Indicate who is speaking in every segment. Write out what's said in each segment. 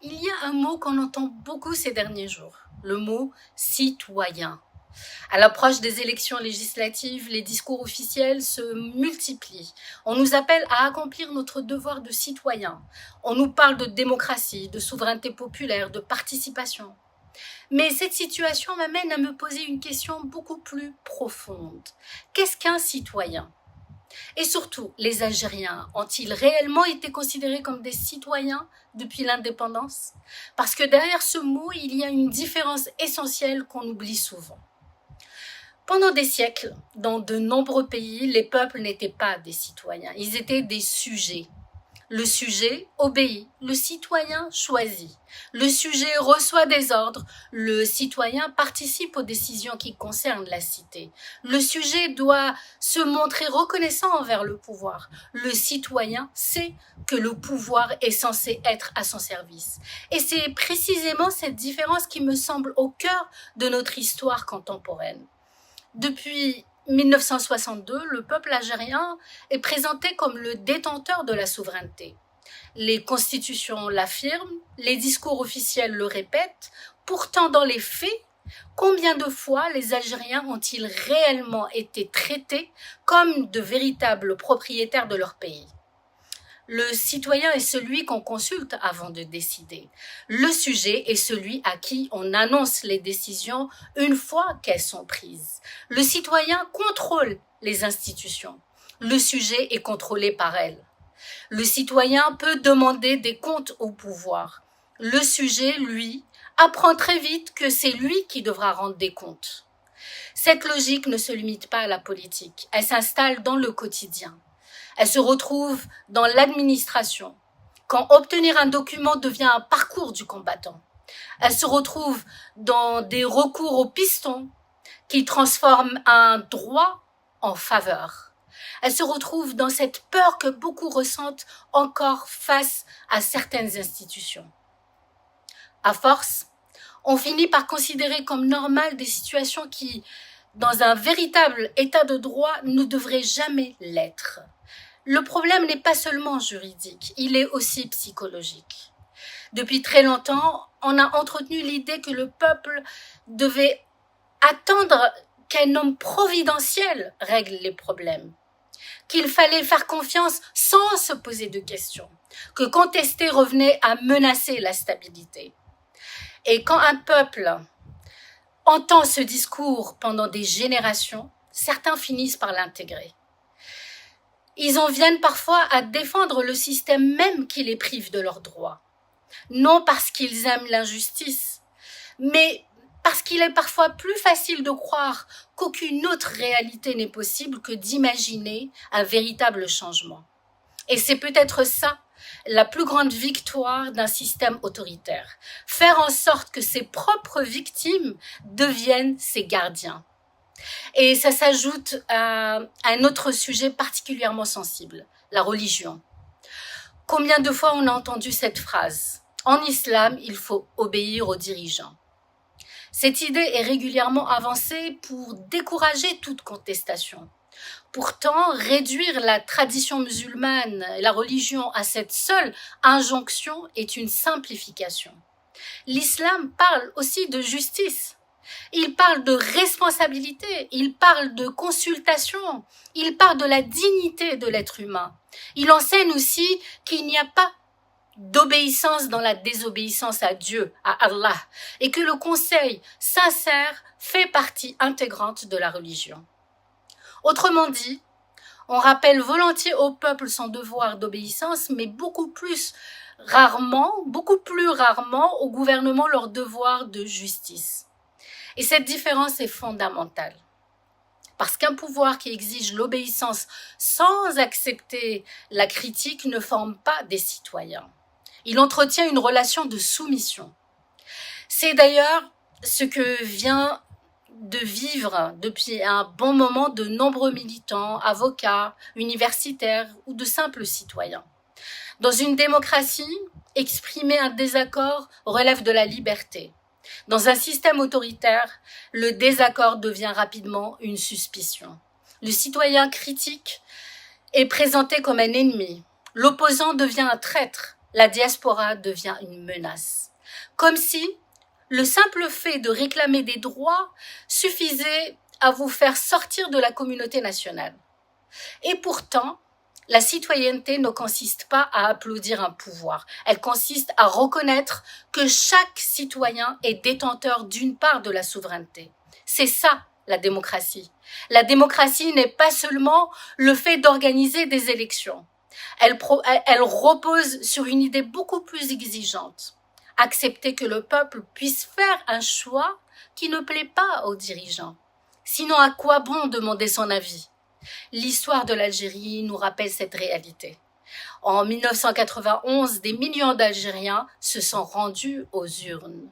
Speaker 1: Il y a un mot qu'on entend beaucoup ces derniers jours, le mot citoyen. À l'approche des élections législatives, les discours officiels se multiplient. On nous appelle à accomplir notre devoir de citoyen. On nous parle de démocratie, de souveraineté populaire, de participation. Mais cette situation m'amène à me poser une question beaucoup plus profonde. Qu'est-ce qu'un citoyen? Et surtout, les Algériens ont-ils réellement été considérés comme des citoyens depuis l'indépendance? Parce que derrière ce mot, il y a une différence essentielle qu'on oublie souvent. Pendant des siècles, dans de nombreux pays, les peuples n'étaient pas des citoyens, ils étaient des sujets. Le sujet obéit, le citoyen choisit. Le sujet reçoit des ordres, le citoyen participe aux décisions qui concernent la cité. Le sujet doit se montrer reconnaissant envers le pouvoir. Le citoyen sait que le pouvoir est censé être à son service. Et c'est précisément cette différence qui me semble au cœur de notre histoire contemporaine. Depuis 1962, le peuple algérien est présenté comme le détenteur de la souveraineté. Les constitutions l'affirment, les discours officiels le répètent, pourtant dans les faits, combien de fois les Algériens ont-ils réellement été traités comme de véritables propriétaires de leur pays? Le citoyen est celui qu'on consulte avant de décider. Le sujet est celui à qui on annonce les décisions une fois qu'elles sont prises. Le citoyen contrôle les institutions. Le sujet est contrôlé par elles. Le citoyen peut demander des comptes au pouvoir. Le sujet, lui, apprend très vite que c'est lui qui devra rendre des comptes. Cette logique ne se limite pas à la politique, elle s'installe dans le quotidien. Elle se retrouve dans l'administration, quand obtenir un document devient un parcours du combattant. Elle se retrouve dans des recours au piston qui transforment un droit en faveur. Elle se retrouve dans cette peur que beaucoup ressentent encore face à certaines institutions. À force, on finit par considérer comme normales des situations qui, dans un véritable état de droit, ne devraient jamais l'être. Le problème n'est pas seulement juridique, il est aussi psychologique. Depuis très longtemps, on a entretenu l'idée que le peuple devait attendre qu'un homme providentiel règle les problèmes, qu'il fallait faire confiance sans se poser de questions, que contester revenait à menacer la stabilité. Et quand un peuple entend ce discours pendant des générations, certains finissent par l'intégrer. Ils en viennent parfois à défendre le système même qui les prive de leurs droits. Non parce qu'ils aiment l'injustice, mais parce qu'il est parfois plus facile de croire qu'aucune autre réalité n'est possible que d'imaginer un véritable changement. Et c'est peut-être ça, la plus grande victoire d'un système autoritaire. Faire en sorte que ses propres victimes deviennent ses gardiens. Et ça s'ajoute à un autre sujet particulièrement sensible, la religion. Combien de fois on a entendu cette phrase? En islam, il faut obéir aux dirigeants. Cette idée est régulièrement avancée pour décourager toute contestation. Pourtant, réduire la tradition musulmane et la religion à cette seule injonction est une simplification. L'islam parle aussi de justice. Il parle de responsabilité, il parle de consultation, il parle de la dignité de l'être humain. Il enseigne aussi qu'il n'y a pas d'obéissance dans la désobéissance à Dieu, à Allah, et que le conseil sincère fait partie intégrante de la religion. Autrement dit, on rappelle volontiers au peuple son devoir d'obéissance, mais beaucoup plus rarement au gouvernement leur devoir de justice. Et cette différence est fondamentale. Parce qu'un pouvoir qui exige l'obéissance sans accepter la critique ne forme pas des citoyens. Il entretient une relation de soumission. C'est d'ailleurs ce que vient de vivre depuis un bon moment de nombreux militants, avocats, universitaires ou de simples citoyens. Dans une démocratie, exprimer un désaccord relève de la liberté. Dans un système autoritaire, le désaccord devient rapidement une suspicion. Le citoyen critique est présenté comme un ennemi. L'opposant devient un traître. la diaspora devient une menace. Comme si le simple fait de réclamer des droits suffisait à vous faire sortir de la communauté nationale. Et pourtant, la citoyenneté ne consiste pas à applaudir un pouvoir. Elle consiste à reconnaître que chaque citoyen est détenteur d'une part de la souveraineté. C'est ça, la démocratie. La démocratie n'est pas seulement le fait d'organiser des élections. Elle repose sur une idée beaucoup plus exigeante. Accepter que le peuple puisse faire un choix qui ne plaît pas aux dirigeants. Sinon, à quoi bon demander son avis ? L'histoire de l'Algérie nous rappelle cette réalité. En 1991, des millions d'Algériens se sont rendus aux urnes.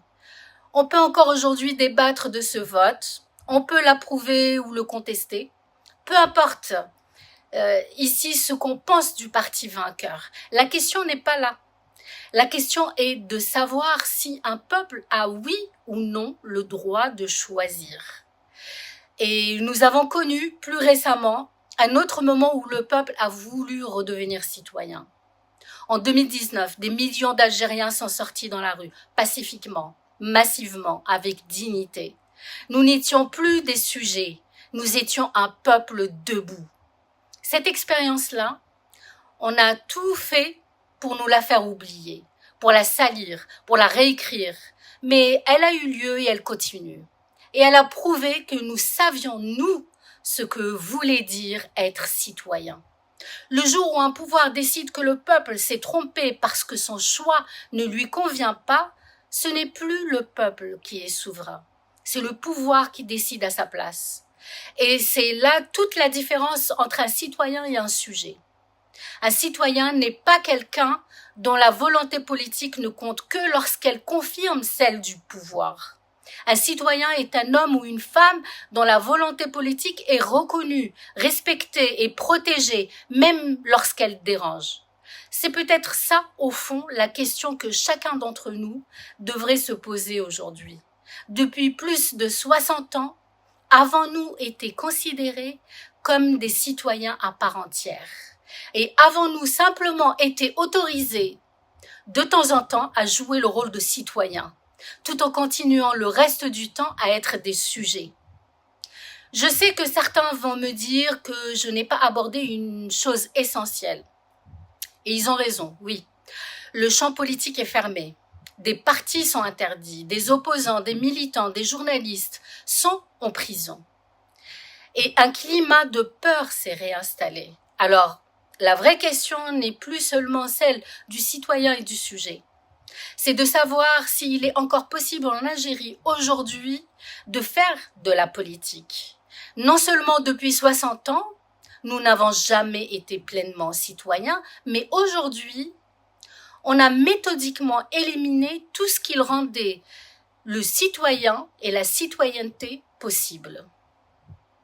Speaker 1: On peut encore aujourd'hui débattre de ce vote, on peut l'approuver ou le contester. Peu importe ici ce qu'on pense du parti vainqueur. La question n'est pas là. La question est de savoir si un peuple a oui ou non le droit de choisir. Et nous avons connu plus récemment un autre moment où le peuple a voulu redevenir citoyen. En 2019, des millions d'Algériens sont sortis dans la rue, pacifiquement, massivement, avec dignité. Nous n'étions plus des sujets, nous étions un peuple debout. Cette expérience-là, on a tout fait pour nous la faire oublier, pour la salir, pour la réécrire, mais elle a eu lieu et elle continue. Et elle a prouvé que nous savions, nous, ce que voulait dire être citoyen. Le jour où un pouvoir décide que le peuple s'est trompé parce que son choix ne lui convient pas, ce n'est plus le peuple qui est souverain. C'est le pouvoir qui décide à sa place. Et c'est là toute la différence entre un citoyen et un sujet. Un citoyen n'est pas quelqu'un dont la volonté politique ne compte que lorsqu'elle confirme celle du pouvoir. Un citoyen est un homme ou une femme dont la volonté politique est reconnue, respectée et protégée, même lorsqu'elle dérange. C'est peut-être ça, au fond, la question que chacun d'entre nous devrait se poser aujourd'hui. Depuis plus de 60 ans, avons-nous été considérés comme des citoyens à part entière? Et avons-nous simplement été autorisés de temps en temps à jouer le rôle de citoyen, tout en continuant le reste du temps à être des sujets? Je sais que certains vont me dire que je n'ai pas abordé une chose essentielle. Et ils ont raison, oui. Le champ politique est fermé. Des partis sont interdits, des opposants, des militants, des journalistes sont en prison. Et un climat de peur s'est réinstallé. Alors, la vraie question n'est plus seulement celle du citoyen et du sujet. C'est de savoir s'il est encore possible en Algérie aujourd'hui de faire de la politique. Non seulement depuis 60 ans, nous n'avons jamais été pleinement citoyens, mais aujourd'hui, on a méthodiquement éliminé tout ce qui rendait le citoyen et la citoyenneté possible.